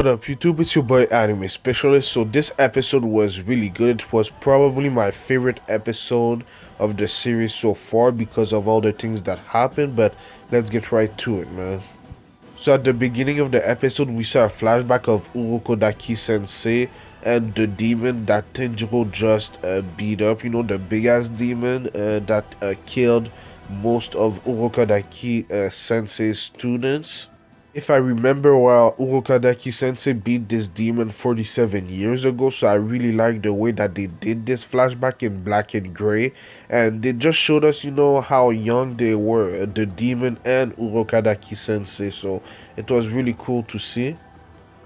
What up YouTube, it's your boy Anime Specialist. So this episode was really good. It was probably my favorite episode of the series so far because of all the things that happened, but let's get right to it, man. So at the beginning of the episode, we saw a flashback of Urokodaki Sensei and the demon that Tenjiro just beat up. You know, the big ass demon that killed most of Urokodaki Sensei's students. If I remember well, Urokadaki Sensei beat this demon 47 years ago, so I really like the way that they did this flashback in black and gray, and they just showed us, you know, how young they were, the demon and Urokadaki Sensei, so it was really cool to see.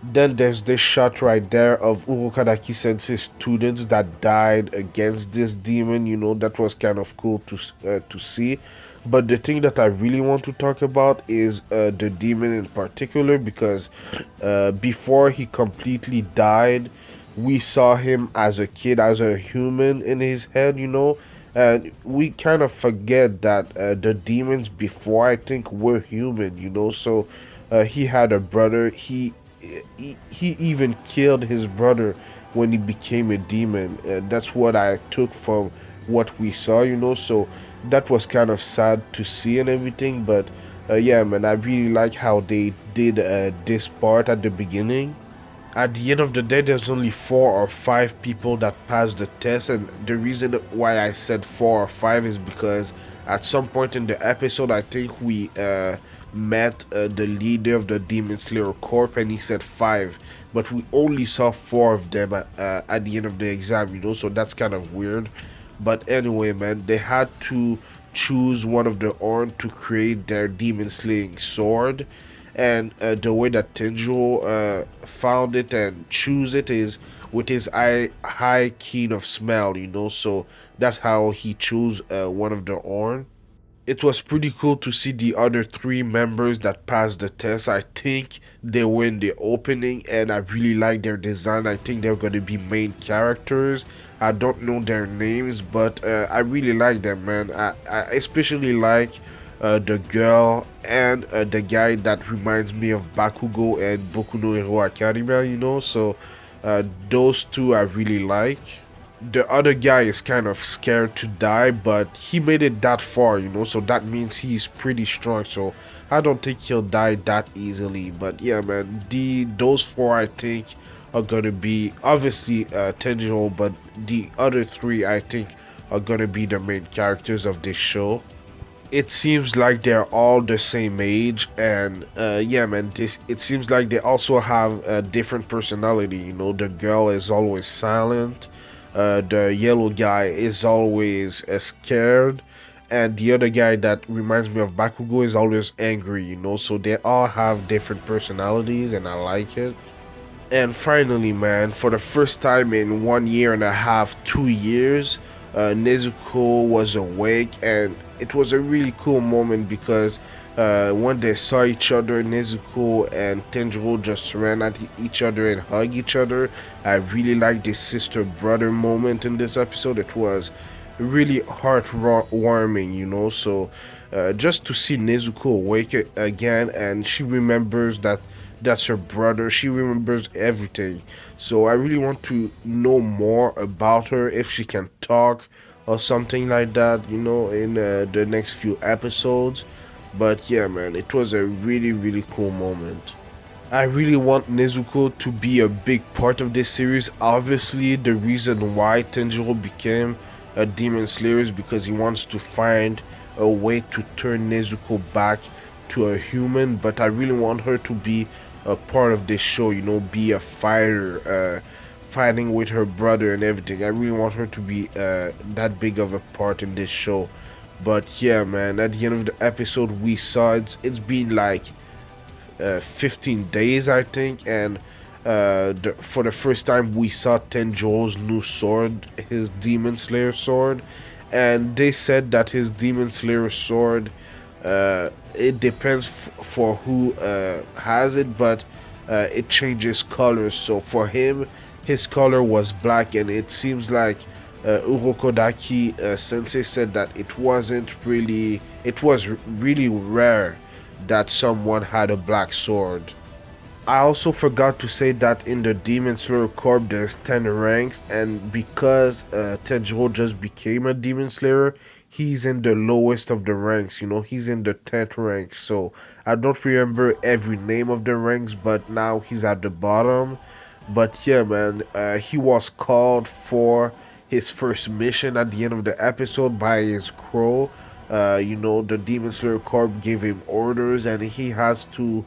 Then there's this shot right there of Urokadaki Sensei's students that died against this demon. You know, that was kind of cool to see. But the thing that I really want to talk about is the demon in particular, because before he completely died, we saw him as a kid, as a human in his head, you know. And we kind of forget that the demons before, I think, were human, you know. So he had a brother. He even killed his brother when he became a demon. That's what I took from what we saw, you know. So that was kind of sad to see and everything. But yeah, man, I really like how they did this part at the beginning. At the end of the day, there's only 4 or 5 people that passed the test, and the reason why I said 4 or 5 is because at some point in the episode, I think we met the leader of the Demon Slayer Corp, and he said 5, but we only saw 4 of them at the end of the exam, you know, so that's kind of weird. But anyway, man, they had to choose one of the Orn to create their demon slaying sword, and the way that Tenjo found it and choose it is with his high keen of smell, you know, so that's how he chose one of the Orn. It was pretty cool to see the other 3 members that passed the test. I think they were in the opening, and I really like their design. I think they're going to be main characters. I don't know their names, but I really like them, man. I especially like the girl and the guy that reminds me of Bakugo and Boku no Hero Academia, you know. So those two I really like. The other guy is kind of scared to die, but he made it that far, you know, so that means he's pretty strong. So I don't think he'll die that easily. But yeah, man, those 4 I think are gonna be obviously Tenjiro, but the other 3 I think are gonna be the main characters of this show. It seems like they're all the same age, and yeah, man, it seems like they also have a different personality. You know, the girl is always silent. The yellow guy is always scared, and the other guy that reminds me of Bakugo is always angry, you know, so they all have different personalities, and I like it. And finally, man, for the first time in 1 year and a half, 2 years, Nezuko was awake, and it was a really cool moment because when they saw each other, Nezuko and Tenjiro just ran at each other and hugged each other. I really liked this sister-brother moment in this episode. It was really heartwarming, you know. So just to see Nezuko awake again, and she remembers that that's her brother. She remembers everything. So I really want to know more about her, if she can talk or something like that, you know, in the next few episodes. But yeah, man, it was a really cool moment. I really want Nezuko to be a big part of this series. Obviously, the reason why Tenjiro became a Demon Slayer is because he wants to find a way to turn Nezuko back to a human. But I really want her to be a part of this show, you know, be a fighter, fighting with her brother and everything. I really want her to be that big of a part in this show. But yeah, man, at the end of the episode, we saw it's been like 15 days, I think, and for the first time we saw Tenjo's new sword, his Demon Slayer sword, and they said that his Demon Slayer sword, it depends for who has it, but it changes colors. So for him, his color was black, and it seems like Urokodaki Sensei said that it was really rare that someone had a black sword. I also forgot to say that in the Demon Slayer Corps there's 10 ranks, and because Tenjiro just became a Demon Slayer, he's in the lowest of the ranks, he's in the 10th rank. So I don't remember every name of the ranks, but now he's at the bottom. But yeah, man, he was called for his first mission at the end of the episode by his crow. The Demon Slayer Corps gave him orders, and he has to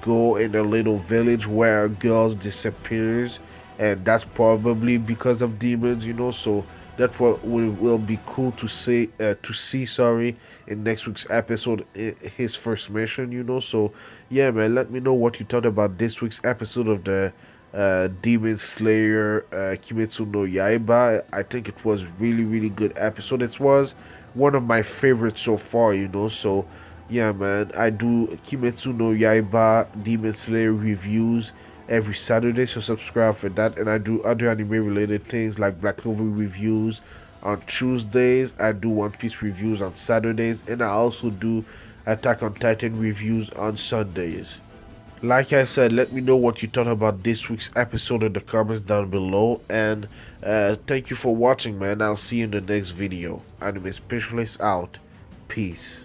go in a little village where girls disappears, and that's probably because of demons, so that will be cool to see, sorry, in next week's episode, his first mission, so yeah, man, let me know what you thought about this week's episode of the Demon Slayer Kimetsu no Yaiba. I think it was really, really good episode. It was one of my favorites so far, so yeah, man, I do Kimetsu no Yaiba Demon Slayer reviews every Saturday, so subscribe for that. And I do other anime related things like Black Clover reviews on Tuesdays. I do One Piece reviews on Saturdays, and I also do Attack on Titan reviews on Sundays. Like I said, let me know what you thought about this week's episode in the comments down below. And thank you for watching, man. I'll see you in the next video. Anime Specialist out. Peace.